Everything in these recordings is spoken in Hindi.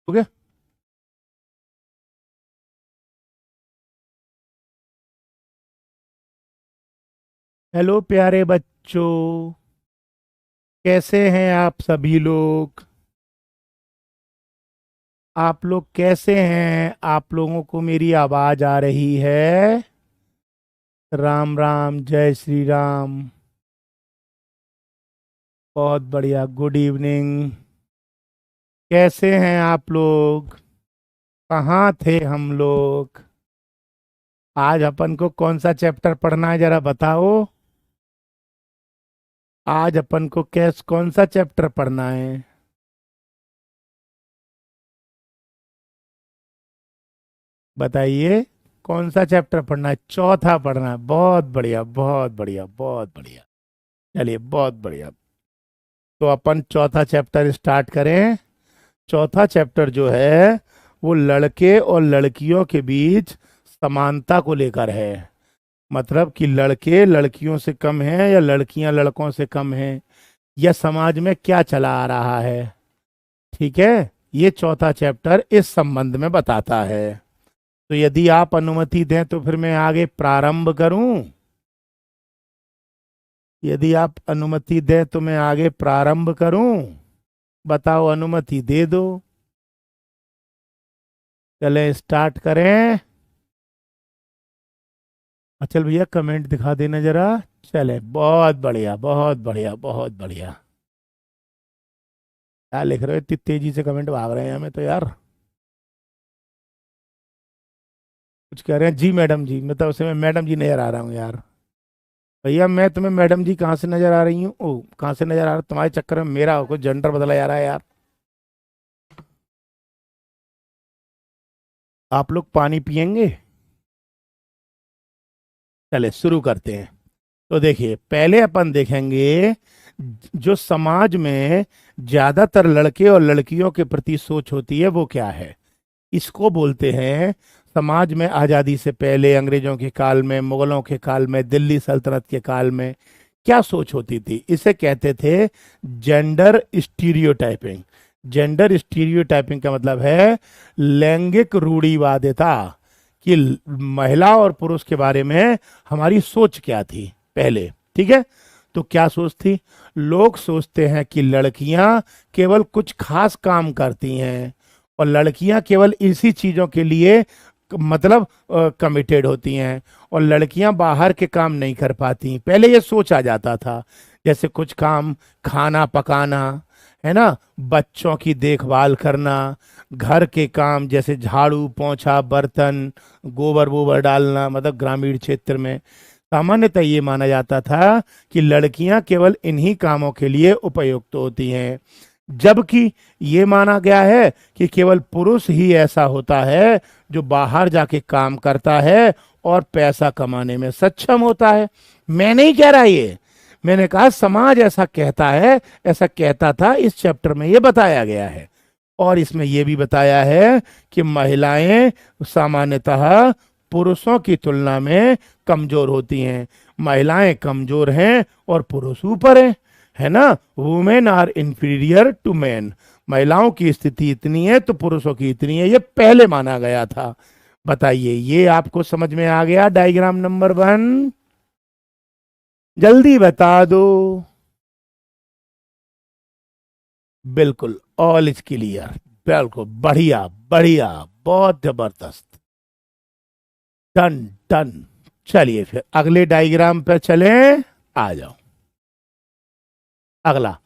हो गया। हेलो प्यारे बच्चों, कैसे हैं आप सभी लोग। आप लोग कैसे हैं? आप लोगों को मेरी आवाज आ रही है? राम राम, जय श्री राम। बहुत बढ़िया, गुड इवनिंग। कैसे हैं आप लोग? कहाँ थे हम लोग? आज अपन को कौन सा चैप्टर पढ़ना है, जरा बताओ। आज अपन को कैस कौन सा चैप्टर पढ़ना है? बताइए। कौन सा चैप्टर पढ़ना है? चौथा पढ़ना है। बहुत बढ़िया, बहुत बढ़िया, बहुत बढ़िया। चलिए, बहुत बढ़िया। तो अपन चौथा चैप्टर स्टार्ट करें। चौथा चैप्टर जो है वो लड़के और लड़कियों के बीच समानता को लेकर है। मतलब कि लड़के लड़कियों से कम हैं या लड़कियां लड़कों से कम हैं, या समाज में क्या चला आ रहा है। ठीक है। ये चौथा चैप्टर इस संबंध में बताता है। तो यदि आप अनुमति दें तो फिर मैं आगे प्रारंभ करूं। यदि आप अनुमति दें तो मैं आगे प्रारंभ करूं। बताओ, अनुमति दे दो। चलें, स्टार्ट करें। अचल भैया, कमेंट दिखा देना जरा। चले, बहुत बढ़िया, बहुत बढ़िया, बहुत बढ़िया। क्या लिख रहे हो? इतनी तेजी से कमेंट भाग रहे हैं हमें तो यार। कुछ कह रहे हैं जी मैडम जी, मतलब उसे मैं मैडम जी नजर आ रहा हूँ यार। भैया, मैं तुम्हें मैडम जी कहाँ से नजर आ रही हूँ? ओ, कहाँ से नजर आ रहा? तुम्हारे चक्कर में मेरा कुछ जेंडर बदला जा रहा है यार। आप लोग पानी पियेंगे? चले, शुरू करते हैं। तो देखिए, पहले अपन देखेंगे जो समाज में ज्यादातर लड़के और लड़कियों के प्रति सोच होती है वो क्या है। इसको बोलते हैं, समाज में आजादी से पहले, अंग्रेजों के काल में, मुगलों के काल में, दिल्ली सल्तनत के काल में क्या सोच होती थी, इसे कहते थे जेंडर स्टीरियोटाइपिंग। जेंडर स्टीरियोटाइपिंग का मतलब है लैंगिक रूढ़िवादिता, कि महिला और पुरुष के बारे में हमारी सोच क्या थी पहले। ठीक है। तो क्या सोच थी? लोग सोचते हैं कि लड़कियां केवल कुछ खास काम करती हैं और लड़कियां केवल इसी चीजों के लिए मतलब कमिटेड होती हैं, और लड़कियां बाहर के काम नहीं कर पाती। पहले ये सोचा जाता था। जैसे कुछ काम, खाना पकाना, है ना, बच्चों की देखभाल करना, घर के काम जैसे झाड़ू पोंछा, बर्तन, गोबर वोबर डालना, मतलब ग्रामीण क्षेत्र में सामान्यतः ये माना जाता था कि लड़कियां केवल इन्हीं कामों के लिए उपयुक्त होती हैं। जबकि ये माना गया है कि केवल पुरुष ही ऐसा होता है जो बाहर जाके काम करता है और पैसा कमाने में सक्षम होता है। मैं नहीं कह रहा ये, मैंने कहा समाज ऐसा कहता है, ऐसा कहता था। इस चैप्टर में ये बताया गया है। और इसमें यह भी बताया है कि महिलाएं सामान्यतः पुरुषों की तुलना में कमजोर होती हैं। महिलाएं कमजोर हैं और पुरुष ऊपर हैं, है ना। Women are inferior to man. महिलाओं की स्थिति इतनी है तो पुरुषों की इतनी है, ये पहले माना गया था। बताइए, ये आपको समझ में आ गया? डायग्राम नंबर 1 जल्दी बता दो। बिल्कुल, ऑल इज क्लियर। बिल्कुल बढ़िया, बढ़िया, बहुत जबरदस्त। Done, done. चलिए फिर अगले डायग्राम पे चलें। आ जाओ। अगला,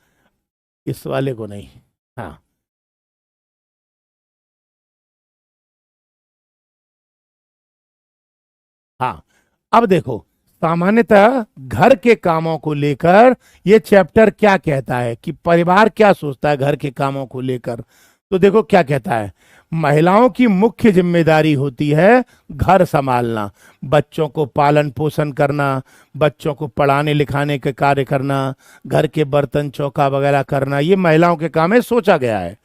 इस वाले को नहीं। हाँ, हाँ। अब देखो, सामान्यतः घर के कामों को लेकर ये चैप्टर क्या कहता है, कि परिवार क्या सोचता है घर के कामों को लेकर। तो देखो क्या कहता है। महिलाओं की मुख्य जिम्मेदारी होती है घर संभालना, बच्चों को पालन पोषण करना, बच्चों को पढ़ाने लिखाने के कार्य करना, घर के बर्तन चौका वगैरह करना, ये महिलाओं के काम है, सोचा गया है।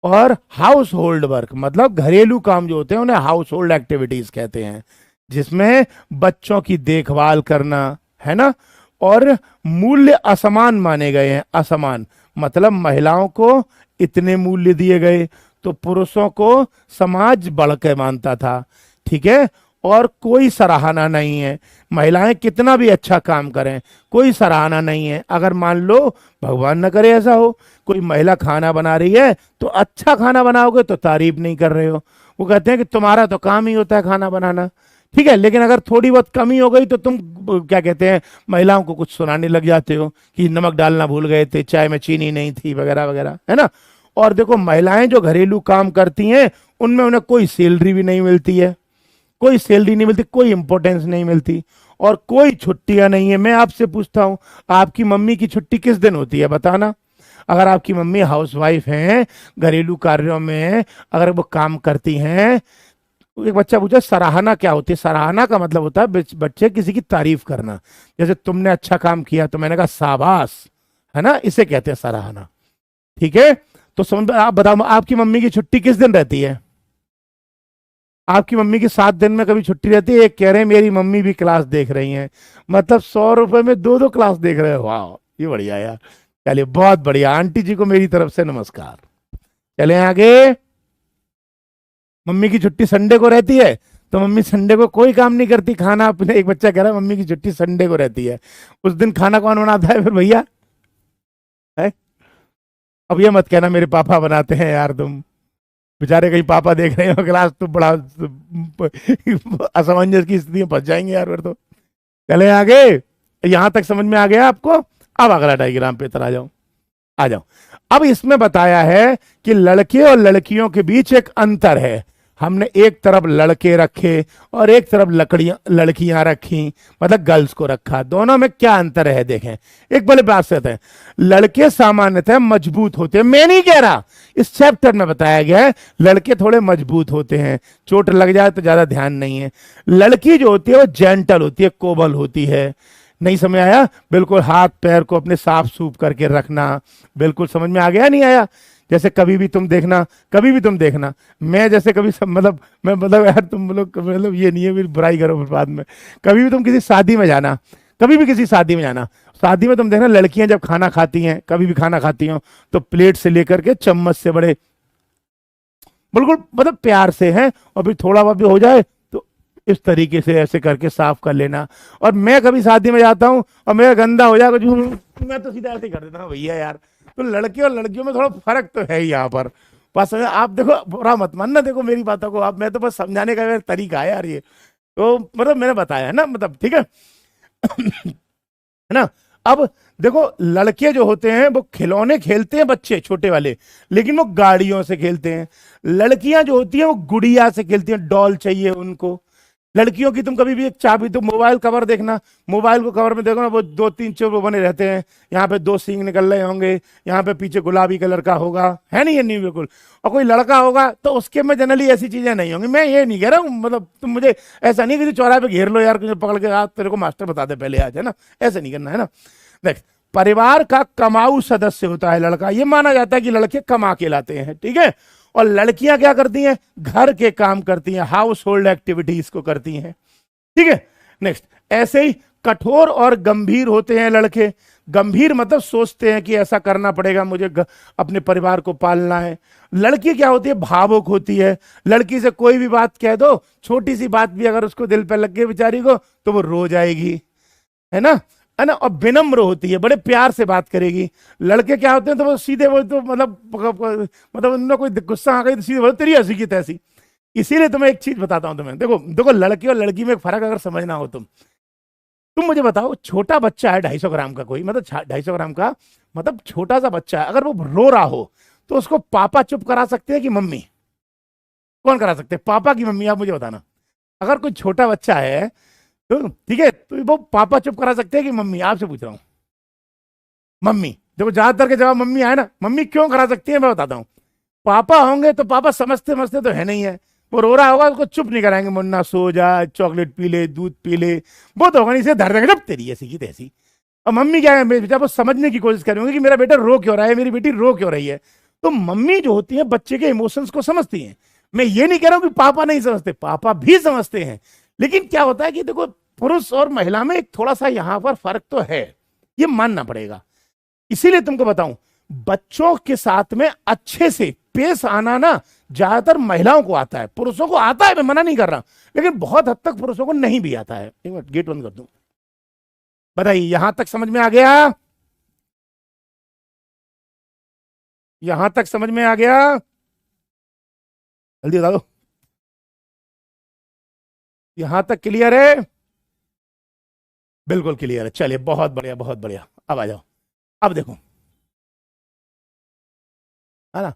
और हाउस होल्ड वर्क, मतलब घरेलू काम जो होते हैं उन्हें हाउस होल्ड एक्टिविटीज कहते हैं, जिसमें बच्चों की देखभाल करना, है ना। और मूल्य असमान माने गए हैं। असमान मतलब महिलाओं को इतने मूल्य दिए गए तो पुरुषों को समाज बढ़ के मानता था, ठीक है, और कोई सराहना नहीं है। महिलाएं कितना भी अच्छा काम करें, कोई सराहना नहीं है। अगर मान लो, भगवान न करे ऐसा हो, कोई महिला खाना बना रही है तो अच्छा खाना बनाओगे तो तारीफ नहीं कर रहे हो, वो कहते हैं कि तुम्हारा तो काम ही होता है खाना बनाना, ठीक है। लेकिन अगर थोड़ी बहुत कमी हो गई तो तुम क्या कहते हैं, महिलाओं को कुछ सुनाने लग जाते हो कि नमक डालना भूल गए थे, चाय में चीनी नहीं थी, वगैरह वगैरह, है ना। और देखो, महिलाएं जो घरेलू काम करती हैं उनमें उन्हें कोई सैलरी भी नहीं मिलती है, कोई सैलरी नहीं मिलती, कोई इंपॉर्टेंस नहीं मिलती, और कोई छुट्टियां नहीं है। मैं आपसे पूछता हूं, आपकी मम्मी की छुट्टी किस दिन होती है, बताना। अगर आपकी मम्मी हाउसवाइफ हैं, घरेलू कार्यों में अगर वो काम करती हैं, तो एक बच्चा पूछा सराहना क्या होती है। सराहना का मतलब होता है बच्चे किसी की तारीफ करना। जैसे तुमने अच्छा काम किया तो मैंने कहा शाबाश, है ना, इसे कहते हैं सराहना, ठीक है। तो समझ, आप बताओ आपकी मम्मी की छुट्टी किस दिन रहती है। आपकी मम्मी की 7 दिन में कभी छुट्टी रहती है। एक कह रहे हैं मेरी मम्मी भी क्लास देख रही हैं, मतलब 100 रुपए में 2-2 क्लास देख रहे हो, वाह, ये बढ़िया यार। चलिए, बहुत बढ़िया, आंटी जी को मेरी तरफ से नमस्कार। चले आगे। मम्मी की छुट्टी संडे को रहती है, तो मम्मी संडे को कोई काम नहीं करती, खाना अपने, एक बच्चा कह रहा है मम्मी की छुट्टी संडे को रहती है, उस दिन खाना कौन बनाता है फिर भैया, है। अब ये मत कहना मेरे पापा बनाते हैं यार, तुम बेचारे कहीं पापा देख रहे हो क्लास, तो बड़ा असमंजस की स्थिति में फंस जाएंगे यार फिर तो। चले आगे। यहां तक समझ में आ गया आपको। अब अगला डायग्राम पे इधर आ जाओ, आ जाओ। अब इसमें बताया है कि लड़के और लड़कियों के बीच एक अंतर है। हमने एक तरफ लड़के रखे और एक तरफ लड़कियां रखी, मतलब गर्ल्स को रखा। दोनों में क्या अंतर है देखें। एक बड़े बात से है, लड़के सामान्यतः मजबूत होते हैं, मैं नहीं कह रहा, इस चैप्टर में बताया गया है लड़के थोड़े मजबूत होते हैं, चोट लग जाए तो ज्यादा ध्यान नहीं है। लड़की जो होती है वो जेंटल होती है, कोमल होती है। नहीं समझ आया? बिल्कुल हाथ पैर को अपने साफ सूफ करके रखना। बिल्कुल समझ में आ गया, नहीं आया? जैसे कभी भी तुम देखना, कभी भी तुम देखना, मैं जैसे कभी मतलब मैं मतलब यार तुम लोग मतलब ये नहीं है मेरी बुराई करो फिर बाद में। कभी भी तुम किसी शादी में जाना, कभी भी किसी शादी में जाना, शादी में तुम देखना लड़कियां जब खाना खाती हैं, कभी भी खाना खाती हो, तो प्लेट से लेकर के चम्मच से बड़े बिल्कुल मतलब प्यार से हैं, और फिर थोड़ा बहुत भी हो जाए तो इस तरीके से ऐसे करके साफ कर लेना। और मैं कभी शादी में जाता हूँ और मेरा गंदा हो जाए कुछ, मैं तो सीधा ऐसे ही कर देता हूँ भैया यार। तो लड़के और लड़कियों में थोड़ा फर्क तो है ही यहाँ पर। बस आप देखो, बुरा मत मानना, देखो मेरी बातों को आप, मैं तो बस समझाने का मेरा तरीका है यार ये, तो मतलब मैंने बताया है ना, मतलब ठीक है है ना। अब देखो, लड़के जो होते हैं वो खिलौने खेलते हैं, बच्चे छोटे वाले, लेकिन वो गाड़ियों से खेलते हैं। लड़कियां जो होती हैं वो गुड़िया से खेलती हैं, डॉल चाहिए उनको। लड़कियों की तुम कभी भी एक चाबी, तो मोबाइल कवर देखना, मोबाइल को कवर में देखो ना, वो 2-3 चोर बने रहते हैं, यहाँ पे 2 सींग निकल रहे होंगे, यहाँ पे पीछे गुलाबी कलर का होगा, है नहीं? ये नहीं बिल्कुल। और कोई लड़का होगा तो उसके में जनरली ऐसी चीजें नहीं होंगी। मैं ये नहीं कह रहा हूँ, मतलब तुम मुझे ऐसा नहीं कि चौराहे पे घेर लो यार, पकड़ के हाथ तेरे को मास्टर बता दे पहले आज, है ना, ऐसे नहीं करना, है ना। देख, परिवार का कमाऊ सदस्य होता है लड़का, ये माना जाता है कि लड़के कमा के लाते हैं, ठीक है। और लड़कियां क्या करती हैं? घर के काम करती हैं, हाउस होल्ड एक्टिविटीज को करती हैं, ठीक है। नेक्स्ट, ऐसे ही कठोर और गंभीर होते हैं लड़के। गंभीर मतलब सोचते हैं कि ऐसा करना पड़ेगा मुझे, अपने परिवार को पालना है। लड़की क्या होती है? भावुक होती है। लड़की से कोई भी बात कह दो, छोटी सी बात भी अगर उसको दिल पे लग गई बेचारी को, तो वो रो जाएगी, है ना, है ना। और विनम्र होती है, बड़े प्यार से बात करेगी। लड़के क्या होते हैं? तो वो सीधे, वो तो मतलब उनमें कोई गुस्सा आ गई तो सीधे बोले तेरी हंसी की तैसी। इसीलिए तुम्हें एक चीज बताता हूं तुम्हें, देखो देखो, लड़की और लड़की में एक फर्क अगर समझना हो तुम मुझे बताओ, छोटा बच्चा है 250 ग्राम का, कोई मतलब 250 ग्राम का, मतलब छोटा सा बच्चा है, अगर वो रो रहा हो तो उसको पापा चुप करा सकते हैं कि मम्मी? कौन करा सकते हैं, पापा की मम्मी? आप मुझे बताना। अगर कोई छोटा बच्चा है तो ठीक है, तो वो पापा चुप करा सकते हैं कि मम्मी? आपसे पूछ रहा हूं। मम्मी। देखो, ज्यादातर के जवाब मम्मी आए ना। मम्मी क्यों करा सकती है, मैं बताता हूँ। पापा होंगे तो पापा समझते समझते तो है नहीं है, वो रो रहा होगा उसको चुप नहीं कराएंगे, मुन्ना सो जा, चॉकलेट पी ले, दूध पी ले, वो तो होगा नहीं, इसे धर देंगे जब तेरी ऐसी की तैसी। और मम्मी क्या है, बेटा वो समझने की कोशिश करेंगे कि मेरा बेटा रो क्यों रहा है, मेरी बेटी रो क्यों रही है। तो मम्मी जो होती है बच्चे के इमोशंस को समझती हैं। मैं ये नहीं कह रहा हूं कि पापा नहीं समझते, पापा भी समझते हैं। लेकिन क्या होता है कि देखो, पुरुष और महिला में एक थोड़ा सा यहां पर फर्क तो है, ये मानना पड़ेगा। इसीलिए तुमको बताऊं, बच्चों के साथ में अच्छे से पेश आना ना ज्यादातर महिलाओं को आता है, पुरुषों को आता है, मैं मना नहीं कर रहा, लेकिन बहुत हद तक पुरुषों को नहीं भी आता है। एक मिनट गेट बंद कर दूं। बताइए यहां तक समझ में आ गया? यहां तक समझ में आ गया? जल्दी बता दो। यहां तक क्लियर है? बिल्कुल क्लियर है। चलिए बहुत बढ़िया बहुत बढ़िया। अब आ जाओ। अब देखो, है ना?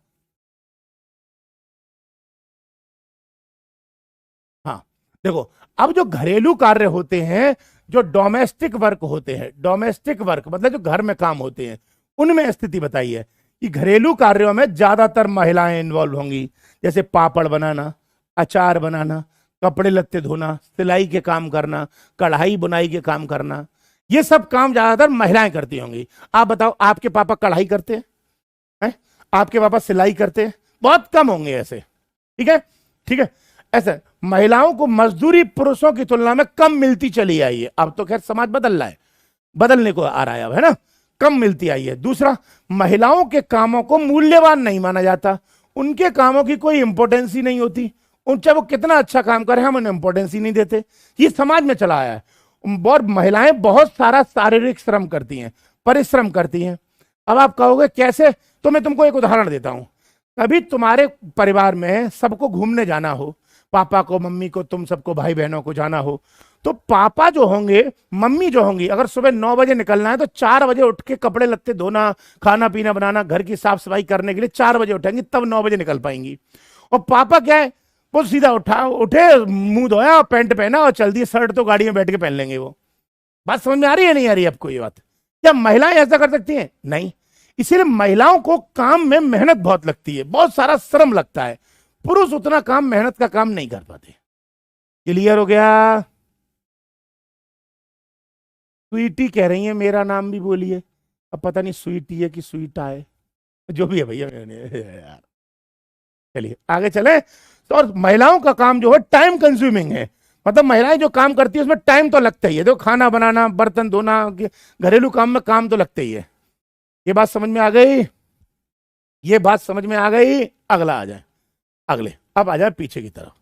हाँ, देखो, अब जो घरेलू कार्य होते हैं, जो डोमेस्टिक वर्क होते हैं, डोमेस्टिक वर्क मतलब जो घर में काम होते हैं, उनमें स्थिति बताइए कि घरेलू कार्यों में ज्यादातर महिलाएं इन्वॉल्व होंगी। जैसे पापड़ बनाना, अचार बनाना, कपड़े लत्ते धोना, सिलाई के काम करना, कढ़ाई बुनाई के काम करना, ये सब काम ज्यादातर महिलाएं करती होंगी। आप बताओ, आपके पापा कढ़ाई करते हैं? आपके पापा सिलाई करते हैं? बहुत कम होंगे ऐसे। ठीक है, ठीक है। ऐसे महिलाओं को मजदूरी पुरुषों की तुलना में कम मिलती चली आई है। अब तो खैर समाज बदल रहा है, बदलने को आ रहा है अब, है ना? कम मिलती आई है। दूसरा, महिलाओं के कामों को मूल्यवान नहीं माना जाता, उनके कामों की कोई इंपॉर्टेंस ही नहीं होती, उन चाहे वो कितना अच्छा काम करे हम उन्हें इंपॉर्टेंस ही नहीं देते। ये समाज में चला आया है। और महिलाएं बहुत सारा शारीरिक श्रम करती हैं, परिश्रम करती हैं। अब आप कहोगे कैसे, तो मैं तुमको एक उदाहरण देता हूं। कभी तुम्हारे परिवार में सबको घूमने जाना हो, पापा को, मम्मी को, तुम सबको, भाई बहनों को जाना हो, तो पापा जो होंगे, मम्मी जो होंगी, अगर सुबह 9 बजे निकलना है तो 4 बजे उठ के कपड़े लत्ते धोना, खाना पीना बनाना, घर की साफ सफाई करने के लिए 4 बजे उठेंगी, तब 9 बजे निकल पाएंगी। और पापा क्या है, वो सीधा उठे, मुंह धोया, पैंट पहना और चल दिए, शर्ट तो गाड़ी में बैठ के पहन लेंगे वो। बात समझ में आ रही है नहीं आ रही आपको ये बात? क्या महिलाएं ऐसा कर सकती हैं? नहीं। इसीलिए महिलाओं को काम में मेहनत बहुत लगती है, बहुत सारा श्रम लगता है। पुरुष उतना काम, मेहनत का काम नहीं कर पाते। क्लियर हो गया? स्वीटी कह रही है मेरा नाम भी बोलिए। अब पता नहीं स्वीटी है कि स्वीटा है, जो भी है भैया यार। चलिए आगे चले। तो और महिलाओं का काम जो है टाइम कंज्यूमिंग है, मतलब महिलाएं जो काम करती है उसमें टाइम तो लगता ही है। देखो, खाना बनाना, बर्तन धोना, घरेलू काम में काम तो लगता ही है। ये बात समझ में आ गई? ये बात समझ में आ गई? अगला आ जाए, अगले, अब आ जाए पीछे की तरफ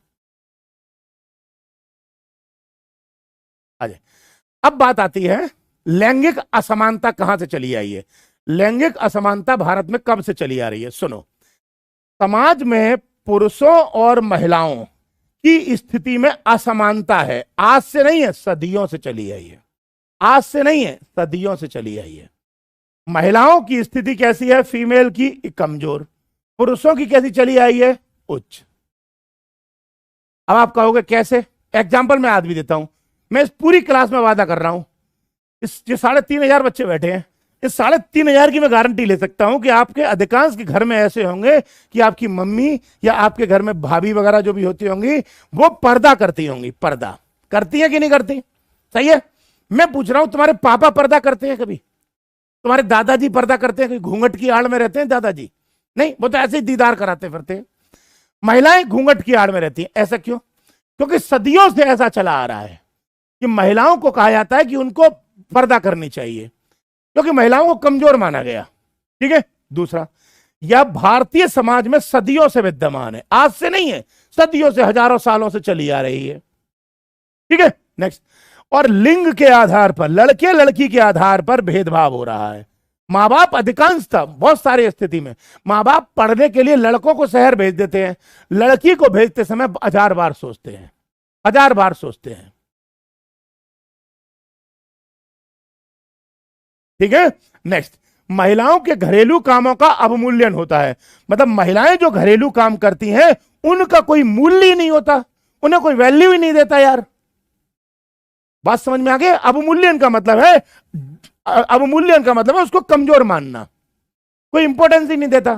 आ जाए। अब बात आती है लैंगिक असमानता कहां से चली आई है। लैंगिक असमानता भारत में कब से चली आ रही है? सुनो, समाज में पुरुषों और महिलाओं की स्थिति में असमानता है। आज से नहीं है, सदियों से चली आई है। आज से नहीं है, सदियों से चली आई है। महिलाओं की स्थिति कैसी है? फीमेल की कमजोर। पुरुषों की कैसी चली आई है? उच्च। अब आप कहोगे कैसे? एग्जाम्पल मैं आज भी देता हूं। मैं इस पूरी क्लास में वादा कर रहा हूं, इस जो 3,500 बच्चे बैठे हैं, इस 3,500 की मैं गारंटी ले सकता हूं कि आपके अधिकांश के घर में ऐसे होंगे कि आपकी मम्मी या आपके घर में भाभी वगैरह जो भी होती होंगी, वो पर्दा करती होंगी। पर्दा करती है कि नहीं करती? सही है। मैं पूछ रहा हूं, तुम्हारे पापा पर्दा करते हैं कभी? तुम्हारे दादाजी पर्दा करते हैं? कभी घूंघट की आड़ में रहते हैं दादाजी? नहीं, वो तो ऐसे ही दीदार कराते फिरते हैं। महिलाएं घूंघट की आड़ में रहती हैं। ऐसा क्यों? क्योंकि सदियों से ऐसा चला आ रहा है कि महिलाओं को कहा जाता है कि उनको पर्दा करनी चाहिए, क्योंकि महिलाओं को कमजोर माना गया। ठीक है। दूसरा, यह भारतीय समाज में सदियों से विद्यमान है, आज से नहीं है, सदियों से, हजारों सालों से चली आ रही है। ठीक है। नेक्स्ट, और लिंग के आधार पर, लड़के लड़की के आधार पर भेदभाव हो रहा है। माँ बाप अधिकांशतः, बहुत सारी स्थिति में माँ बाप पढ़ने के लिए लड़कों को शहर भेज देते हैं, लड़की को भेजते समय 1000 बार सोचते हैं, 1000 बार सोचते हैं। ठीक है। नेक्स्ट, महिलाओं के घरेलू कामों का अवमूल्यन होता है। मतलब महिलाएं जो घरेलू काम करती हैं उनका कोई मूल्य ही नहीं होता, उन्हें कोई वैल्यू ही नहीं देता यार। बात समझ में आ गई? अवमूल्यन का मतलब है, अवमूल्यन का मतलब है उसको कमजोर मानना, कोई इंपॉर्टेंस ही नहीं देता।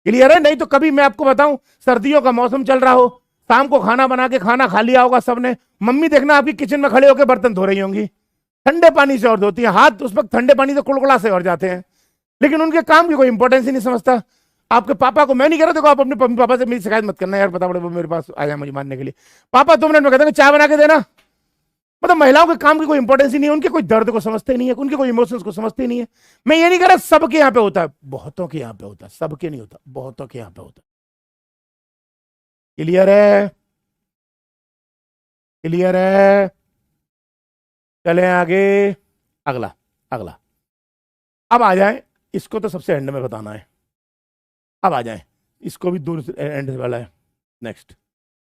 क्लियर है? नहीं तो कभी मैं आपको बताऊं, सर्दियों का मौसम चल रहा हो, शाम को खाना बना के खाना खा लिया होगा सबने, मम्मी देखना आपकी किचन में खड़े होकर बर्तन धो रही होंगी, ठंडे पानी से और धोती है, हाथ उस वक्त ठंडे पानी से कुड़कुड़ा से और जाते हैं, लेकिन उनके काम की कोई इंपॉर्टेंस ही नहीं समझता। आपके पापा को, मैं नहीं कह रहा, देखो आप अपने मम्मी पापा से मेरी शिकायत मत करना यार, पता पड़े वो मेरे पास आ जाए मुझे मारने के लिए। पापा 2 मिनट में कहते हैं चाय बना के देना, मतलब महिलाओं के काम की कोई इंपॉर्टेंस ही नहीं है, उनके कोई दर्द को समझते नहीं है, उनके कोई इमोशंस को समझते नहीं है। मैं ये नहीं कह रहा सबके यहां पे होता है, बहुतों के यहां पे होता है, सबके नहीं होता, बहुतों के यहां पे होता है। क्लियर है? क्लियर है? चलें आगे। अगला, अगला। अब आ जाए, इसको तो सबसे एंड में बताना है। अब आ जाए, इसको भी दूर एंड वाला है। नेक्स्ट,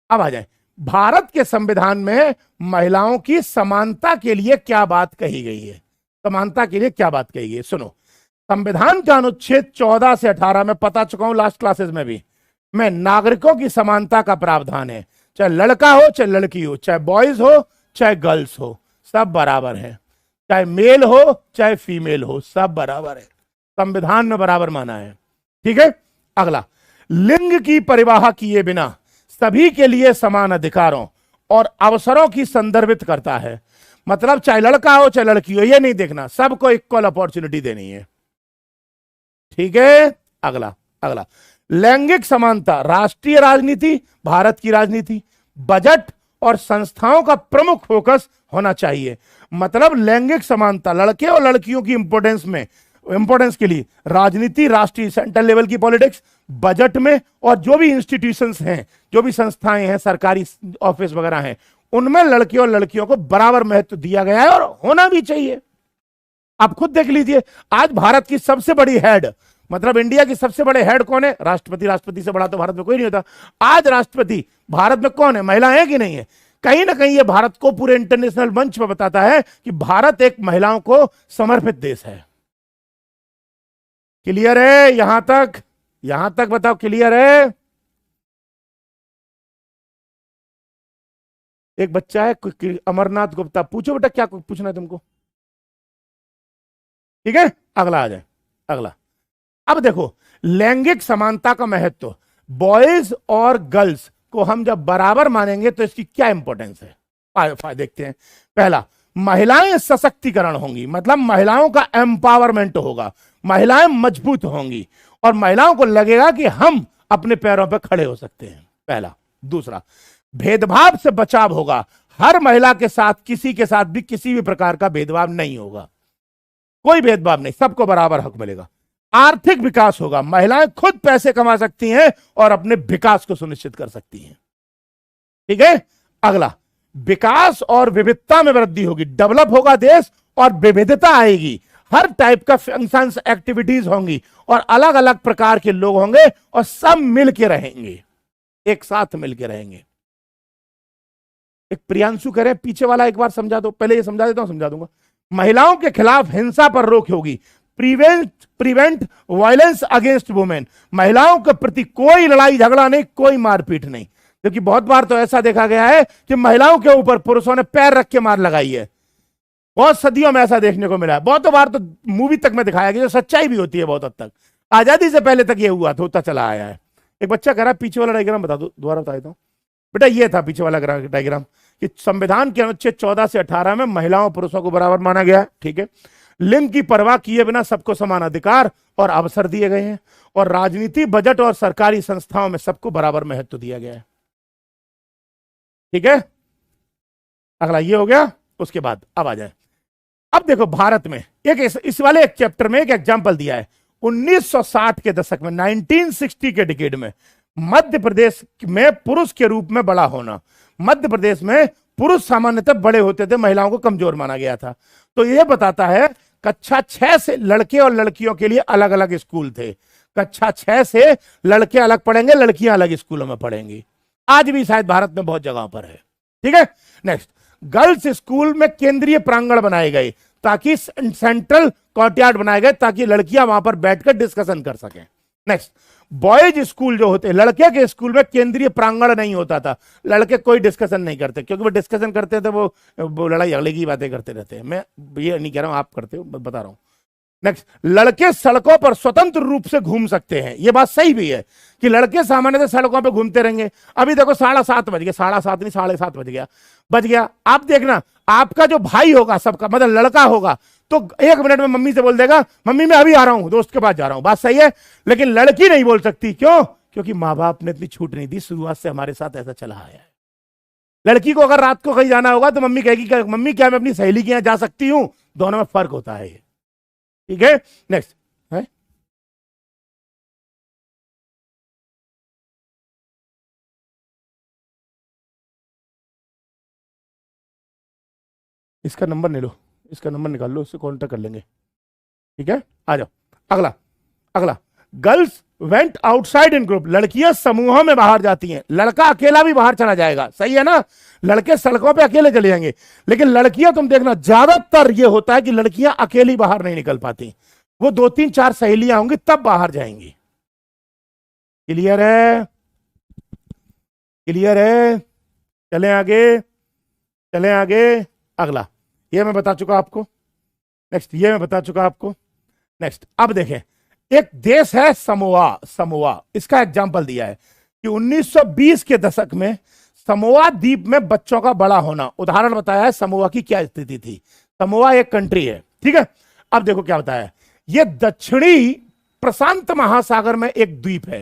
अब आ जाए, भारत के संविधान में महिलाओं की समानता के लिए क्या बात कही गई है? समानता के लिए क्या बात कही गई है? सुनो, संविधान का अनुच्छेद 14 से 18 में बता चुका हूं लास्ट क्लासेस में भी, मैं नागरिकों की समानता का प्रावधान है। चाहे लड़का हो चाहे लड़की हो, चाहे बॉयज हो चाहे गर्ल्स हो, सब बराबर है। चाहे मेल हो चाहे फीमेल हो, सब बराबर है। संविधान में बराबर माना है। ठीक है। अगला, लिंग की परिवाह किए बिना सभी के लिए समान अधिकारों और अवसरों की संदर्भित करता है। मतलब चाहे लड़का हो चाहे लड़की हो, ये नहीं देखना, सबको इक्वल अपॉर्चुनिटी देनी है। ठीक है। अगला, अगला, लैंगिक समानता राष्ट्रीय राजनीति, भारत की राजनीति, बजट और संस्थाओं का प्रमुख फोकस होना चाहिए। मतलब लैंगिक समानता, लड़के और लड़कियों की इंपॉर्टेंस के लिए राजनीति, राष्ट्रीय सेंट्रल लेवल की पॉलिटिक्स, बजट में, और जो भी इंस्टीट्यूशंस हैं, जो भी संस्थाएं हैं, सरकारी ऑफिस वगैरह हैं, उनमें लड़के और लड़कियों को बराबर महत्व दिया गया है और होना भी चाहिए। आप खुद देख लीजिए, आज भारत की सबसे बड़ी हेड, मतलब इंडिया की सबसे बड़े हेड कौन है? राष्ट्रपति। राष्ट्रपति से बड़ा तो भारत में कोई नहीं होता। आज राष्ट्रपति भारत में कौन है? महिला है कि नहीं है? कहीं ना कहीं ये भारत को पूरे इंटरनेशनल मंच पर बताता है कि भारत एक महिलाओं को समर्पित देश है। क्लियर है यहां तक? यहां तक बताओ, क्लियर है? एक बच्चा है अमरनाथ गुप्ता, पूछो बेटा क्या पूछना है तुमको। ठीक है। अगला आ जाए, अगला। अब देखो, लैंगिक समानता का महत्व, बॉयज और गर्ल्स को हम जब बराबर मानेंगे तो इसकी क्या इंपॉर्टेंस है, देखते हैं। पहला, महिलाएं सशक्तिकरण होंगी, मतलब महिलाओं का एम्पावरमेंट होगा, महिलाएं मजबूत होंगी और महिलाओं को लगेगा कि हम अपने पैरों पर खड़े हो सकते हैं। पहला। दूसरा, भेदभाव से बचाव होगा, हर महिला के साथ, किसी के साथ भी किसी भी प्रकार का भेदभाव नहीं होगा, कोई भेदभाव नहीं, सबको बराबर हक मिलेगा। आर्थिक विकास होगा, महिलाएं खुद पैसे कमा सकती हैं और अपने विकास को सुनिश्चित कर सकती हैं। ठीक है। अगला, विकास और विविधता में वृद्धि होगी, डेवलप होगा देश और विविधता आएगी, हर टाइप का फंक्शंस, एक्टिविटीज होंगी और अलग अलग प्रकार के लोग होंगे और सब मिलके रहेंगे, एक साथ मिलके रहेंगे। एक प्रियांशु कह रहे हैं पीछे वाला एक बार समझा दो, पहले ये समझा देता हूं, समझा दूंगा। महिलाओं के खिलाफ हिंसा पर रोक होगी, प्रिवेंट वायलेंस अगेंस्ट वुमेन, महिलाओं के प्रति कोई लड़ाई झगड़ा नहीं, कोई मारपीट नहीं। क्योंकि बहुत बार तो ऐसा देखा गया है कि महिलाओं के ऊपर पुरुषों ने पैर रख के मार लगाई है, बहुत सदियों में ऐसा देखने को मिला है। बहुत बार तो मूवी तक में दिखाया गया, जो सच्चाई भी होती है बहुत हद तक, आजादी से पहले तक ये हुआ था, होता चला आया है। एक बच्चा कह रहा है पीछे वाला डायग्राम बता दो, दोबारा बता देता हूं बेटा। ये था पीछे वाला डायग्राम कि संविधान के अनुच्छेद 14 से 18 में महिलाओं और पुरुषों को बराबर माना गया है। ठीक है। लिंग की परवाह किए बिना सबको समान अधिकार और अवसर दिए गए हैं और राजनीति, बजट और सरकारी संस्थाओं में सबको बराबर महत्व दिया गया है। ठीक है। अगला ये हो गया। उसके बाद अब आ जाए, अब देखो भारत में एक इस वाले एक चैप्टर में एक एग्जांपल दिया है। 1960 के दशक में, 1960 के डिकेड में मध्य प्रदेश में पुरुष के रूप में बड़ा होना, मध्य प्रदेश में पुरुष सामान्यतः बड़े होते थे, महिलाओं को कमजोर माना गया था। तो यह बताता है कक्षा 6 से लड़के और लड़कियों के लिए अलग अलग स्कूल थे। कक्षा 6 से लड़के अलग पढ़ेंगे, लड़कियां अलग स्कूलों में पढ़ेंगी। आज भी शायद भारत में बहुत जगहों पर है। ठीक है। नेक्स्ट, गर्ल्स स्कूल में केंद्रीय प्रांगण बनाए गए, ताकि सेंट्रल कोर्टयार्ड बनाए गए ताकि लड़कियां वहां पर बैठकर डिस्कशन कर सकें। नेक्स्ट, बॉयज स्कूल जो होते, लड़के के स्कूल में केंद्रीय प्रांगण नहीं होता था, लड़के कोई डिस्कशन नहीं करते, क्योंकि वो डिस्कशन करते थे वो लड़ाई झगड़े की बातें करते रहते हैं। मैं ये नहीं कह रहा हूं आप करते हो, बता रहा हूं। नेक्स्ट, लड़के सड़कों पर स्वतंत्र रूप से घूम सकते हैं। ये बात सही भी है कि लड़के सामान्यतः सड़कों पर घूमते रहेंगे। अभी देखो 7:30 बज गए, 7:30 नहीं 7:30 बज गया। आप देखना, आपका जो भाई होगा, सबका मतलब लड़का होगा, तो 1 मिनट में मम्मी से बोल देगा मम्मी मैं अभी आ रहा हूं, दोस्त के पास जा रहा हूं। बात सही है। लेकिन लड़की नहीं बोल सकती, क्यों? क्योंकि माँ बाप ने इतनी छूट नहीं दी, शुरुआत से हमारे साथ ऐसा चला आया है। लड़की को अगर रात को कहीं जाना होगा तो मम्मी कहेगी मम्मी क्या मैं अपनी सहेली के यहां जा सकती हूं? दोनों में फर्क होता है ये। ठीक है, नेक्स्ट है। इसका नंबर ले लो, इसका नंबर निकाल लो, उससे कांटेक्ट कर लेंगे। ठीक है, आ जाओ। अगला, अगला, girls went outside in group, लड़कियां समूहों में बाहर जाती हैं, लड़का अकेला भी बाहर चला जाएगा, सही है ना? लड़के सड़कों पे अकेले चले जाएंगे, लेकिन लड़कियां तुम देखना ज्यादातर ये होता है कि लड़कियां अकेली बाहर नहीं निकल पाती, वो 2 3 4 सहेलियां होंगी तब बाहर जाएंगी। क्लियर है? क्लियर है? चले आगे, चले आगे। अगला, ये मैं बता चुका आपको। नेक्स्ट, ये मैं बता चुका आपको। नेक्स्ट, अब देखें, एक देश है समोआ, समोआ, इसका एग्जांपल दिया है कि 1920 के दशक में समोआ द्वीप में बच्चों का बड़ा होना, उदाहरण बताया है समोआ की क्या स्थिति थी। समोआ एक कंट्री है, ठीक है। अब देखो क्या बताया है, यह दक्षिणी प्रशांत महासागर में एक द्वीप है,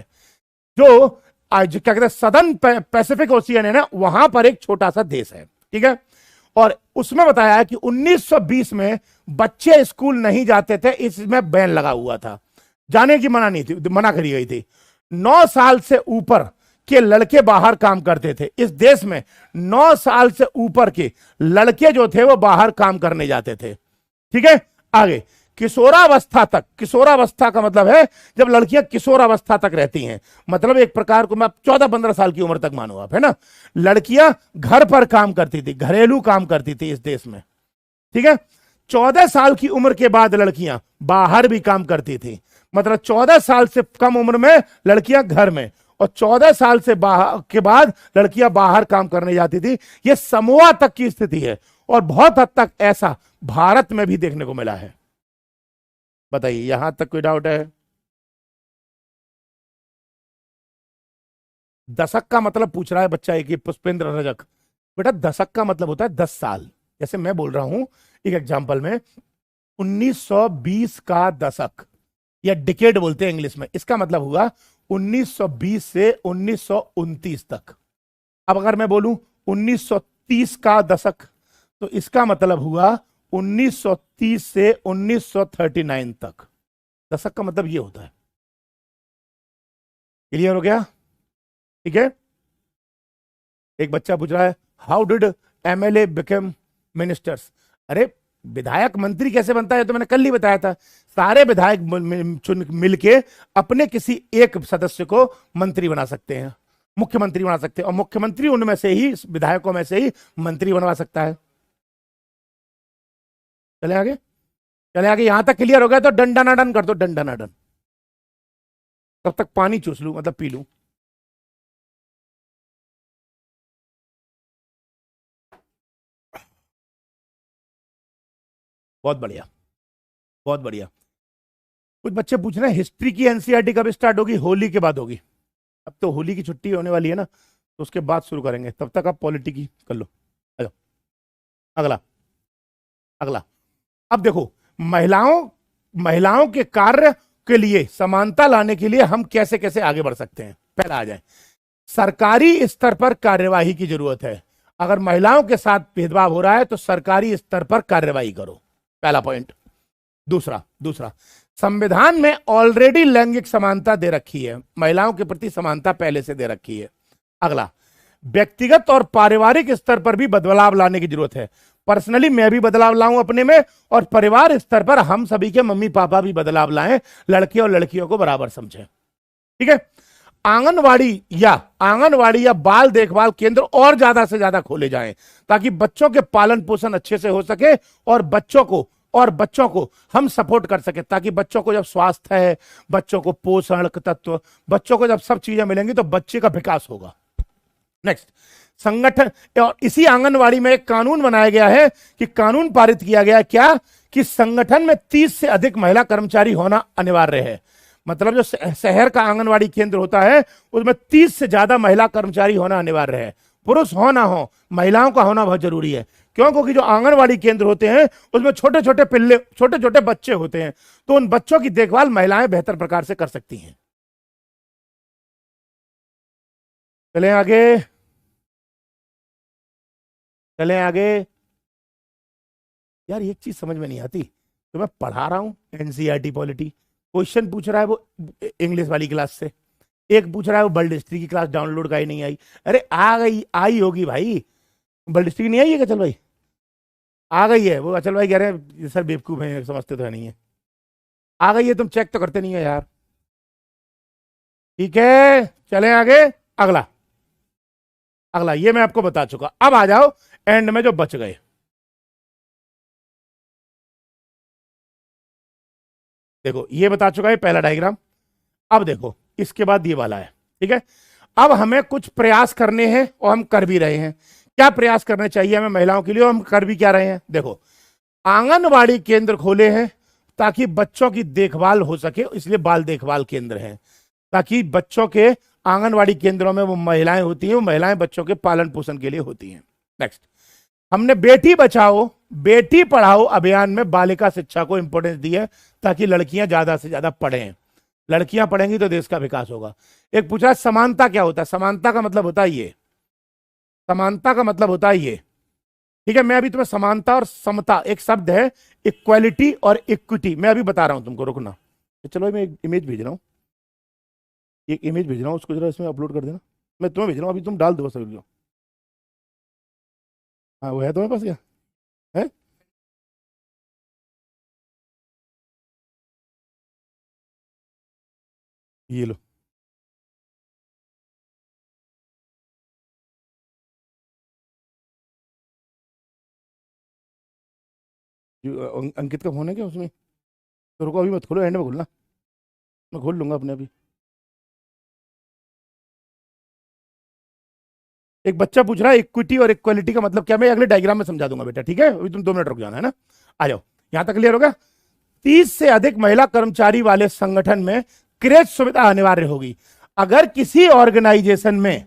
जो आज क्या कहते हैं सदर्न पैसिफिक ओशियन है ना, वहां पर एक छोटा सा देश है, ठीक है। और उसमें बताया है कि 1920 में बच्चे स्कूल नहीं जाते थे, इसमें बैन लगा हुआ था, जाने की मना नहीं थी, मना करी गई थी। 9 साल से ऊपर के लड़के बाहर काम करते थे इस देश में। 9 साल से ऊपर के लड़के जो थे वो बाहर काम करने जाते थे, ठीक है। आगे, किशोरावस्था तक, किशोरावस्था का मतलब है जब लड़कियां किशोरावस्था तक रहती हैं, मतलब एक प्रकार को मैं 14 15 साल की उम्र तक मानो आप, है ना। लड़कियां घर पर काम करती थी, घरेलू काम करती थी इस देश में, ठीक है। 14 साल की उम्र के बाद लड़कियां बाहर भी काम करती थी, मतलब 14 साल से कम उम्र में लड़कियां घर में, और 14 साल से बाहर के बाद लड़कियां बाहर काम करने जाती थी। यह समोआ तक की स्थिति है, और बहुत हद तक ऐसा भारत में भी देखने को मिला है। बताइए, यहां तक कोई डाउट है? दशक का मतलब पूछ रहा है बच्चा एक ही, पुष्पेंद्र रजक। बेटा दशक का मतलब होता है 10 साल। जैसे मैं बोल रहा हूं एक एग्जांपल में, 1920 का दशक, या डिकेड बोलते हैं इंग्लिश में, इसका मतलब हुआ 1920 से 1929 तक। अब अगर मैं बोलूं 1930 का दशक, तो इसका मतलब हुआ 1930 से 1939 तक। दशक का मतलब ये होता है। क्लियर हो गया? ठीक है। एक बच्चा पूछ रहा है, how did MLA become ministers? अरे विधायक मंत्री कैसे बनता है तो मैंने कल ही बताया था। सारे विधायक चुन मिलके अपने किसी एक सदस्य को मंत्री बना सकते हैं, मुख्यमंत्री बना सकते हैं, और मुख्यमंत्री उनमें से ही, विधायकों में से ही मंत्री बनवा सकता है। चले आगे, चले आगे। यहां तक क्लियर हो गया तो डंडा ना डन कर दो, डंडा ना डन। तब तक पानी चूस लू, मतलब पी लू। बहुत बढ़िया, बहुत बढ़िया। कुछ बच्चे पूछ रहे हैं हिस्ट्री की एनसीईआरटी कब स्टार्ट होगी? होली के बाद होगी। अब तो होली की छुट्टी होने वाली है ना, तो उसके बाद शुरू करेंगे, तब तक आप पॉलिटी की कर लो। आ जाओ। अगला, अगला। अब देखो, महिलाओं महिलाओं के कार्य के लिए समानता लाने के लिए हम कैसे कैसे आगे बढ़ सकते हैं। पहला आ जाए, सरकारी स्तर पर कार्यवाही की जरूरत है। अगर महिलाओं के साथ भेदभाव हो रहा है तो सरकारी स्तर पर कार्यवाही करो, पहला पॉइंट। दूसरा, दूसरा, संविधान में ऑलरेडी लैंगिक समानता दे रखी है, महिलाओं के प्रति समानता पहले से दे रखी है। अगला, व्यक्तिगत और पारिवारिक स्तर पर भी बदलाव लाने की जरूरत है। पर्सनली मैं भी बदलाव लाऊं अपने में, और परिवार स्तर पर हम सभी के मम्मी पापा भी बदलाव लाएं, लड़के और लड़कियों को बराबर समझें, ठीक है। आंगनवाड़ी या बाल देखभाल केंद्र और ज्यादा से ज्यादा खोले जाएं, ताकि बच्चों के पालन पोषण अच्छे से हो सके, और बच्चों को हम सपोर्ट कर सके, ताकि बच्चों को जब स्वास्थ्य है, बच्चों को पोषण तत्व, बच्चों को जब सब चीजें मिलेंगी तो बच्चे का विकास होगा। नेक्स्ट, संगठन, और इसी आंगनवाड़ी में एक कानून बनाया गया है, कि कानून पारित किया गया है क्या, कि संगठन में 30 से अधिक महिला कर्मचारी होना अनिवार्य है। मतलब जो शहर का आंगनवाड़ी केंद्र होता है उसमें 30 से ज्यादा महिला कर्मचारी होना अनिवार्य है। पुरुष हो ना हो, महिलाओं का होना बहुत जरूरी है। क्यों? क्योंकि जो आंगनवाड़ी केंद्र होते हैं उसमें छोटे छोटे पिल्ले, छोटे छोटे बच्चे होते हैं, तो उन बच्चों की देखभाल महिलाएं बेहतर प्रकार से कर सकती हैं। चलें आगे। चलें आगे। यार एक चीज समझ में नहीं आती, तो मैं पढ़ा रहा हूं एनसीईआरटी पॉलिटी, क्वेश्चन पूछ रहा है वो इंग्लिश वाली क्लास से, एक पूछ रहा है वो वर्ल्ड हिस्ट्री की क्लास डाउनलोड का ही नहीं आई। अरे आ गई, आई होगी भाई, वर्ल्ड हिस्ट्री नहीं आई है क्या? चल भाई आ गई है, वो अचल भाई कह रहे हैं सर बेवकूफ है, समझते तो है नहीं है। आ गई है, तुम चेक तो करते नहीं है यार। ठीक है चलें आगे। अगला, अगला ये मैं आपको बता चुका, अब आ जाओ एंड में जो बच गए। देखो ये बता चुका है पहला डायग्राम। अब देखो इसके बाद ये वाला है, ठीक है। अब हमें कुछ प्रयास करने हैं और हम कर भी रहे हैं। क्या प्रयास करने चाहिए हमें महिलाओं के लिए, और हम कर भी क्या रहे हैं? देखो आंगनवाड़ी केंद्र खोले हैं ताकि बच्चों की देखभाल हो सके, इसलिए बाल देखभाल केंद्र हैं, ताकि बच्चों के आंगनवाड़ी केंद्रों में वो महिलाएं होती हैं, वो महिलाएं बच्चों के पालन पोषण के लिए होती हैं। नेक्स्ट, हमने बेटी बचाओ बेटी पढ़ाओ अभियान में बालिका शिक्षा को इंपॉर्टेंस दी है, ताकि लड़कियां ज्यादा से ज्यादा पढ़ें। लड़कियां पढ़ेंगी तो देश का विकास होगा। एक पूछा समानता क्या होता है? समानता का मतलब होता है ये, समानता का मतलब होता है ये, ठीक है। मैं अभी तुम्हें समानता और समता, एक शब्द है इक्वालिटी और इक्विटी, मैं अभी बता रहा हूं तुमको, रुकना। चलो मैं एक इमेज भेज रहा हूं, एक इमेज भेज रहा हूं, उसको जरा इसमें अपलोड कर देना। मैं तुम्हें भेज रहा हूं, अभी तुम डाल दो बस वीडियो। हाँ वो है तुम्हारे पास क्या है? ये लो। अंकित का फोन है क्या उसमें? तो रुको अभी मत खोलो, एंड में खोलना, मैं खोल लूंगा अपने अभी। एक बच्चा पूछ रहा है इक्विटी और इक्वालिटी का मतलब क्या, मैं अगले डायग्राम में समझा दूंगा बेटा, ठीक है। अभी तुम 2 मिनट रुक जाना है ना। आ जाओ, यहां तक क्लियर होगा। 30 से अधिक महिला कर्मचारी वाले संगठन में क्रेच सुविधा अनिवार्य होगी। अगर किसी ऑर्गेनाइजेशन में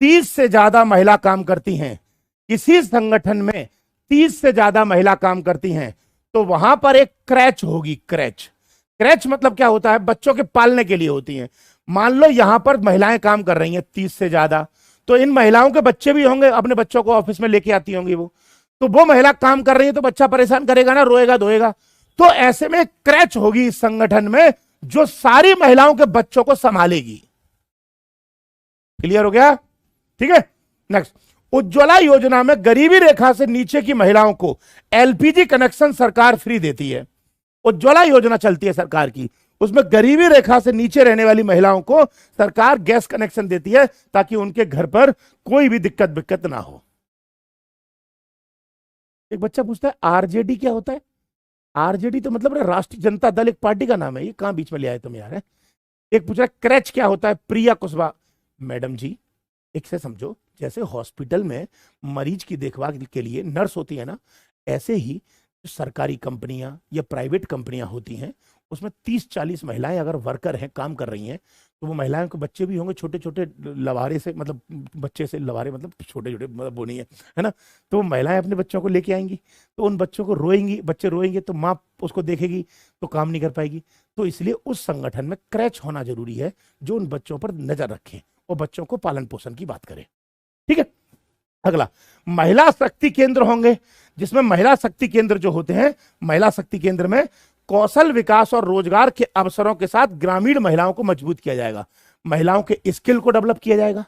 30 से ज्यादा महिला काम करती हैं, किसी संगठन में 30 से ज्यादा महिला काम करती हैं, तो वहां पर एक क्रैच होगी। क्रैच, क्रैच मतलब क्या होता है? बच्चों के पालने के लिए होती हैं। मान लो यहां पर महिलाएं काम कर रही हैं 30 से ज्यादा, तो इन महिलाओं के बच्चे भी होंगे, अपने बच्चों को ऑफिस में लेके आती होंगी वो, तो वो महिला काम कर रही है तो बच्चा परेशान करेगा ना, रोएगा धोएगा। तो ऐसे में क्रैच होगी इस संगठन में, जो सारी महिलाओं के बच्चों को संभालेगी। क्लियर हो गया? ठीक है। नेक्स्ट, उज्ज्वला योजना में गरीबी रेखा से नीचे की महिलाओं को एलपीजी कनेक्शन सरकार फ्री देती है। उज्ज्वला योजना चलती है सरकार की, उसमें गरीबी रेखा से नीचे रहने वाली महिलाओं को सरकार गैस कनेक्शन देती है, ताकि उनके घर पर कोई भी दिक्कत ना हो। एक बच्चा पूछता है आरजेडी क्या होता है? आरजेडी तो मतलब राष्ट्रीय जनता दल, एक पार्टी का नाम है, ये कहां बीच में ले आए तुम यार है? एक पूछ रहा है क्रैच क्या होता है? प्रिया कुशवाहा मैडम जी, एक से समझो, जैसे हॉस्पिटल में मरीज की देखभाल के लिए नर्स होती है ना, ऐसे ही जो सरकारी कंपनियां या प्राइवेट कंपनियां होती हैं, उसमें 30-40 महिलाएं अगर वर्कर हैं, काम कर रही हैं, तो वो महिलाओं के बच्चे भी होंगे छोटे छोटे, लवारे से मतलब, बच्चे से लवारे मतलब छोटे छोटे, मतलब वो नहीं है ना। तो वो महिलाएं अपने बच्चों को लेके आएंगी, तो उन बच्चों को रोएंगी, बच्चे रोएंगे तो माँ उसको देखेगी, तो काम नहीं कर पाएगी। तो इसलिए उस संगठन में क्रैच होना जरूरी है, जो उन बच्चों पर नजर रखे और बच्चों को पालन पोषण की बात करे। ठीक है। अगला, महिला शक्ति केंद्र होंगे, जिसमें महिला शक्ति केंद्र जो होते हैं, महिला शक्ति केंद्र में कौशल विकास और रोजगार के अवसरों के साथ ग्रामीण महिलाओं को मजबूत किया जाएगा। महिलाओं के स्किल को डेवलप किया जाएगा,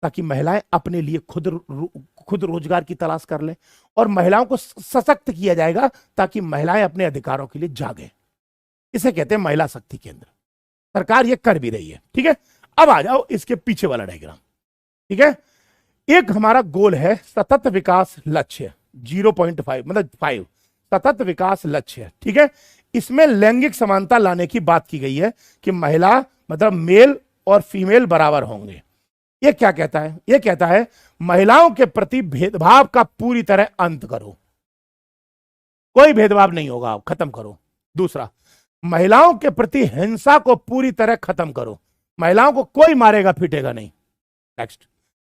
ताकि महिलाएं अपने लिए खुद रोजगार की तलाश कर लें, और महिलाओं को सशक्त किया जाएगा, ताकि महिलाएं अपने अधिकारों के लिए जागें। इसे कहते हैं महिला शक्ति केंद्र। सरकार ये कर भी रही है। ठीक है। अब आ जाओ इसके पीछे वाला डायग्राम। ठीक है। एक हमारा गोल है सतत विकास लक्ष्य 0.5 मतलब 5, सतत विकास लक्ष्य। ठीक है। इसमें लैंगिक समानता लाने की बात की गई है, कि महिला मतलब मेल और फीमेल बराबर होंगे। ये क्या कहता है? ये कहता है महिलाओं के प्रति भेदभाव का पूरी तरह अंत करो, कोई भेदभाव नहीं होगा, खत्म करो। दूसरा, महिलाओं के प्रति हिंसा को पूरी तरह खत्म करो, महिलाओं को कोई मारेगा पीटेगा नहीं। नेक्स्ट,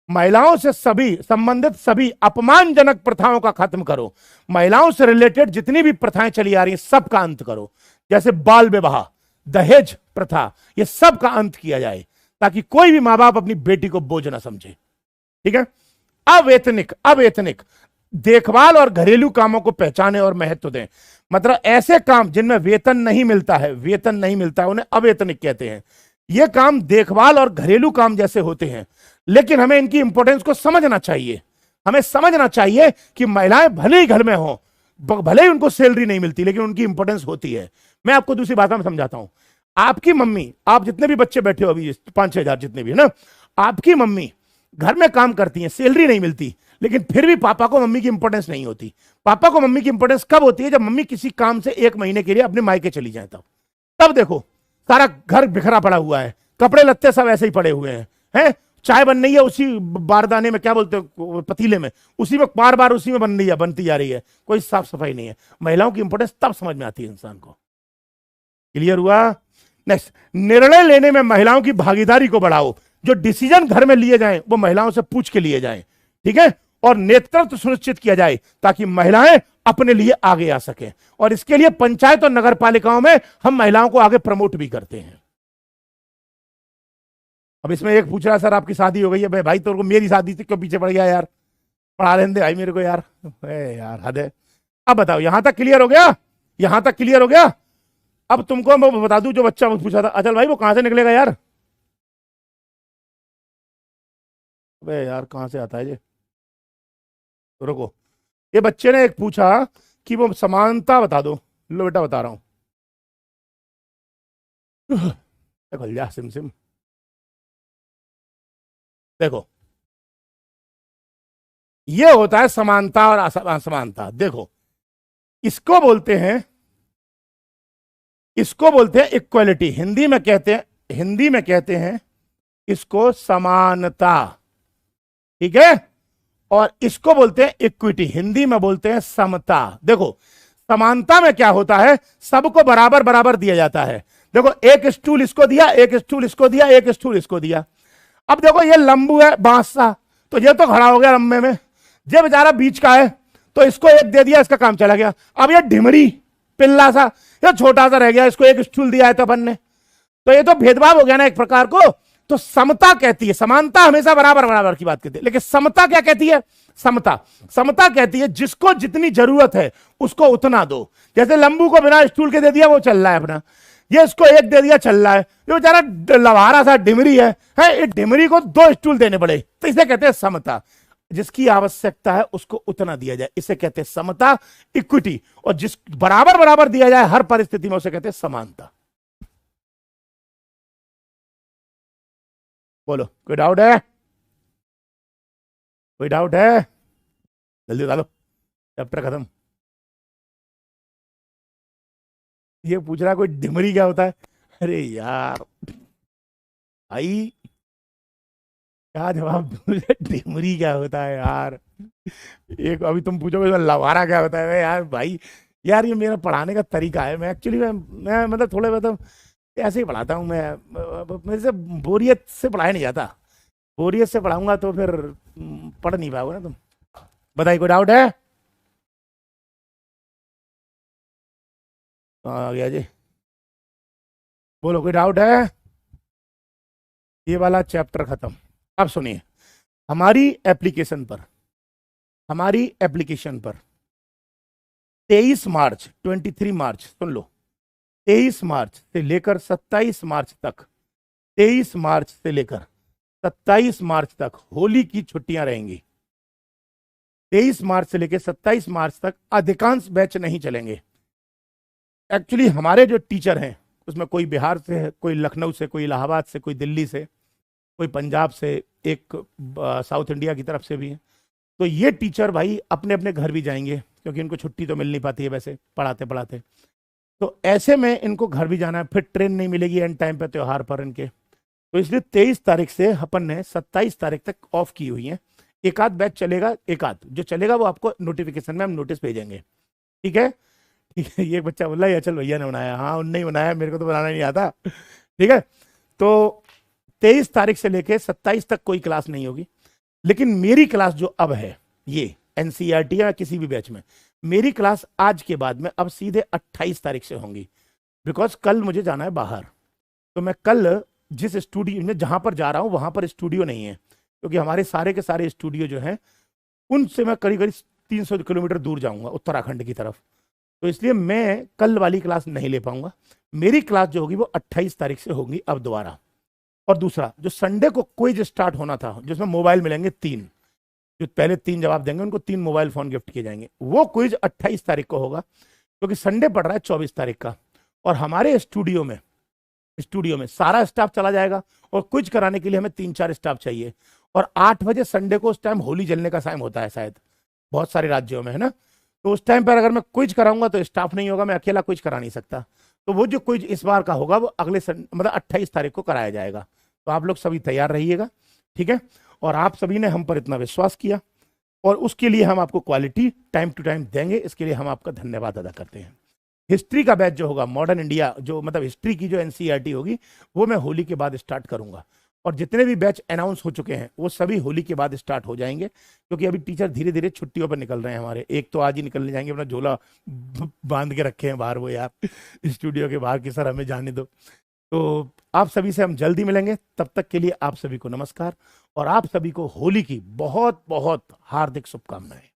महिलाओं से सभी संबंधित सभी अपमानजनक प्रथाओं का खत्म करो, महिलाओं से रिलेटेड जितनी भी प्रथाएं चली आ रही हैं सबका अंत करो, जैसे बाल विवाह, दहेज प्रथा, ये सब का अंत किया जाए, ताकि कोई भी मां बाप अपनी बेटी को बोझ ना समझे। ठीक है। अवैतनिक, अवैतनिक देखभाल और घरेलू कामों को पहचाने और महत्व दें। मतलब ऐसे काम जिनमें वेतन नहीं मिलता है, वेतन नहीं मिलता है, उन्हें अवेतनिक कहते हैं। ये काम देखभाल और घरेलू काम जैसे होते हैं, लेकिन हमें इनकी इंपॉर्टेंस को समझना चाहिए। हमें समझना चाहिए कि महिलाएं भले ही घर में हो, भले ही उनको सैलरी नहीं मिलती, लेकिन उनकी इंपॉर्टेंस होती है। मैं आपको दूसरी बात में समझाता हूं। आपकी मम्मी, आप जितने भी बच्चे बैठे हो अभी 5-6 हजार जितने भी है ना, आपकी मम्मी घर में काम करती हैं, सैलरी नहीं मिलती, लेकिन फिर भी पापा को मम्मी की इंपॉर्टेंस नहीं होती। पापा को मम्मी की इंपॉर्टेंस कब होती है? जब मम्मी किसी काम से 1 महीने के लिए अपने मायके चली जाए तब। तब देखो सारा घर बिखरा पड़ा हुआ है, कपड़े लत्ते सब ऐसे ही पड़े हुए हैं, चाय बन रही है उसी बारदाने में, क्या बोलते हो, पतीले में, उसी में बार बार उसी में बन रही है, बनती जा रही है, कोई साफ सफाई नहीं है। महिलाओं की इंपॉर्टेंस तब समझ में आती है इंसान को। क्लियर हुआ? नेक्स्ट, निर्णय लेने में महिलाओं की भागीदारी को बढ़ाओ। जो डिसीजन घर में लिए जाएं वो महिलाओं से पूछ के लिए जाएं, ठीक है, और नेतृत्व सुनिश्चित किया जाए ताकि महिलाएं अपने लिए आगे आ सके। और इसके लिए पंचायत और नगर पालिकाओं में हम महिलाओं को आगे प्रमोट भी करते हैं। अब इसमें एक पूछ रहा सर आपकी शादी हो गई है, भाई तो मेरी शादी से क्यों पीछे पड़ गया यार, पढ़ा लेने दे भाई मेरे को यार, यार हद है। अब बताओ, यहां तक क्लियर हो गया? यहां तक क्लियर हो गया? अब तुमको मैं बता दूं, जो बच्चा पूछा था अचल भाई, वो कहां से निकलेगा यार? अबे यार कहां से आता है ये? तो रुको, ये बच्चे ने एक पूछा कि वो समानता बता दो। लो बेटा बता रहा हूं, खुल जा सिम सिम। देखो, ये होता है समानता और असमानता। देखो, इसको बोलते हैं, इसको बोलते हैं इक्वलिटी। हिंदी में कहते हैं, हिंदी में कहते हैं इसको समानता, ठीक है, और इसको बोलते हैं इक्विटी, हिंदी में बोलते हैं समता। देखो, समानता में क्या होता है, सबको बराबर बराबर दिया जाता है। देखो, एक स्टूल इसको दिया, एक स्टूल इसको दिया, एक स्टूल इसको दिया। अब देखो ये लंबू है बांस सा, तो ये तो खड़ा हो गया लंबे में, ये बेचारा बीच का है तो इसको एक दे दिया, इसका काम चला गया। अब ये ढिमरी पिल्ला सा, ये छोटा सा रह गया, इसको एक स्टूल दिया है तो अपन ने, तो ये तो भेदभाव हो गया ना एक प्रकार को। तो समता कहती है, समानता हमेशा बराबर बराबर की बात कहती है, लेकिन समता क्या कहती है? समता, समता कहती है जिसको जितनी जरूरत है उसको उतना दो। जैसे लंबू को बिना स्टूल के दे दिया, वो चल रहा है अपना, ये इसको एक दे दिया, चल रहा है। ये बेचारा लवारा सा डिमरी है, इस डिमरी को 2 स्टूल देने पड़े, तो इसे कहते हैं समता। जिसकी आवश्यकता है उसको उतना दिया जाए, इसे कहते हैं समता, इक्विटी। और जिस बराबर बराबर दिया जाए हर परिस्थिति में, उसे कहते हैं समानता। बोलो, कोई डाउट है? कोई डाउट है? जल्दी बता लो, चैप्टर खत्म। ये पूछ रहा कोई डिमरी क्या होता है? अरे यार भाई, क्या जवाब दूं? डिमरी क्या होता है यार? एक अभी तुम पूछोगे लवारा क्या होता है यार? भाई यार, ये मेरा पढ़ाने का तरीका है। मैं एक्चुअली मैं मतलब थोड़े मतलब ऐसे ही पढ़ाता हूँ मैं, मेरे से बोरियत से पढ़ाया नहीं जाता। बोरियत से पढ़ाऊंगा तो फिर पढ़ नहीं पाओगे ना तुम। बताइए, कोई डाउट है? आ गया जी, बोलो, कोई डाउट है? ये वाला चैप्टर खत्म। अब सुनिए, हमारी एप्लीकेशन पर, हमारी एप्लीकेशन पर 23 मार्च 23 मार्च, सुन लो, 23 मार्च से लेकर 27 मार्च तक, 23 मार्च से लेकर 27 मार्च तक होली की छुट्टियां रहेंगी। 23 मार्च से लेकर 27 मार्च तक अधिकांश बैच नहीं चलेंगे। एक्चुअली हमारे जो टीचर हैं उसमें कोई बिहार से है, कोई लखनऊ से, कोई इलाहाबाद से, कोई दिल्ली से, कोई पंजाब से, एक साउथ इंडिया की तरफ से भी है। तो ये टीचर भाई अपने अपने घर भी जाएंगे, क्योंकि इनको छुट्टी तो मिल नहीं पाती है वैसे पढ़ाते पढ़ाते। तो ऐसे में इनको घर भी जाना है, फिर ट्रेन नहीं मिलेगी एंड टाइम पे त्योहार पर इनके। तो इसलिए 23 तारीख से अपन ने 27 तारीख तक ऑफ की हुई है। एक आध बैच चलेगा, एक आध जो चलेगा वो आपको नोटिफिकेशन में हम नोटिस भेजेंगे, ठीक है? ठीक है, ये बच्चा बोला ये चल भैया ने बनाया, हाँ उनने ही बनाया, मेरे को तो बनाना नहीं आता, ठीक है? तो 23 तारीख से लेके 27 तक कोई क्लास नहीं होगी। लेकिन मेरी क्लास जो अब है, ये एनसीईआरटी या किसी भी बैच में, मेरी क्लास आज के बाद में अब सीधे 28 तारीख से होंगी। बिकॉज कल मुझे जाना है बाहर, तो मैं कल जिस स्टूडियो में जहां पर जा रहा हूं वहां पर स्टूडियो नहीं है, क्योंकि हमारे सारे के सारे स्टूडियो जो हैं उनसे मैं करीब करीब 300 किलोमीटर दूर जाऊंगा उत्तराखंड की तरफ, तो इसलिए मैं कल वाली क्लास नहीं ले पाऊंगा। मेरी क्लास जो होगी वो 28 तारीख से होगी अब दोबारा। और दूसरा, जो संडे को क्विज स्टार्ट होना था जिसमें मोबाइल मिलेंगे 3, जो पहले 3 जवाब देंगे उनको 3 मोबाइल फोन गिफ्ट किए जाएंगे, वो क्विज 28 तारीख को होगा, क्योंकि संडे पड़ रहा है 24 तारीख का। और हमारे स्टूडियो में सारा स्टाफ चला जाएगा, और क्विज कराने के लिए हमें 3-4 स्टाफ चाहिए। और 8 बजे संडे को, उस टाइम होली जलने का टाइम होता है शायद बहुत सारे राज्यों में, है ना। तो उस टाइम पर अगर मैं क्विज कराऊंगा तो स्टाफ नहीं होगा, मैं अकेला क्विज करा नहीं सकता। तो वो जो क्विज इस बार का होगा वो अगले मतलब 28 तारीख को कराया जाएगा। तो आप लोग सभी तैयार रहिएगा, ठीक है। और आप सभी ने हम पर इतना विश्वास किया, और उसके लिए हम आपको क्वालिटी टाइम टू टाइम देंगे, इसके लिए हम आपका धन्यवाद अदा करते हैं। हिस्ट्री का बैच जो होगा, मॉडर्न इंडिया, जो मतलब हिस्ट्री की जो एनसीईआरटी होगी, वो मैं होली के बाद स्टार्ट करूंगा। और जितने भी बैच अनाउंस हो चुके हैं वो सभी होली के बाद स्टार्ट हो जाएंगे, क्योंकि अभी टीचर धीरे धीरे छुट्टियों पर निकल रहे हैं हमारे। एक तो आज ही निकलने जाएंगे, अपना झोला बांध के रखे हैं बाहर वो यार स्टूडियो के बाहर, कि सर हमें जाने दो। तो आप सभी से हम जल्दी मिलेंगे, तब तक के लिए आप सभी को नमस्कार, और आप सभी को होली की बहुत बहुत हार्दिक शुभकामनाएं।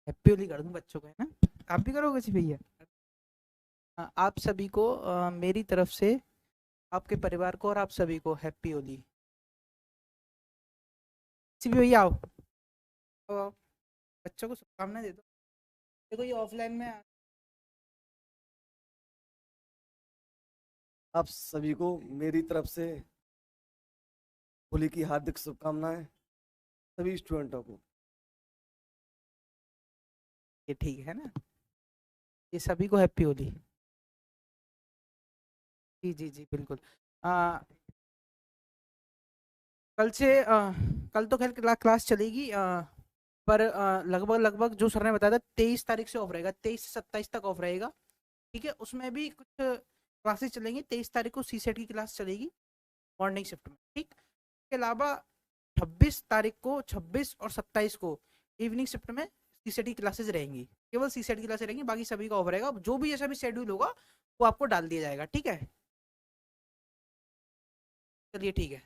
हैप्पी होली कर दूं बच्चों को, है ना। आप भी करोगे जी भैया। आप सभी को मेरी तरफ से, आपके परिवार को और आप सभी को हैप्पी होली। जी भैया आओ, आओ, बच्चों को शुभकामनाएं दे दो। देखो ये ऑफलाइन में आप सभी को मेरी तरफ से होली की हार्दिक शुभकामनाएं, सभी स्टूडेंटों को। ये ठीक है ना, ये सभी को हैप्पी होली। जी जी जी बिल्कुल। कल से कल तो खैर क्लास चलेगी, पर लगभग लगभग जो सर ने बताया था 23 तारीख से ऑफ रहेगा, 23 से 27 तक ऑफ रहेगा, ठीक है। उसमें भी कुछ क्लासेस चलेंगी। 23 तारीख को सी सेट की क्लास चलेगी मॉर्निंग शिफ्ट में, ठीक। इसके अलावा 26 तारीख को, 26 और 27 को इवनिंग शिफ्ट में सी सेट की क्लासेस रहेंगी, केवल सी सेट की क्लासेस रहेंगी, बाकी सभी का ऑफ रहेगा। जो भी ऐसा भी शेड्यूल होगा वो आपको डाल दिया जाएगा, ठीक है। चलिए ठीक है।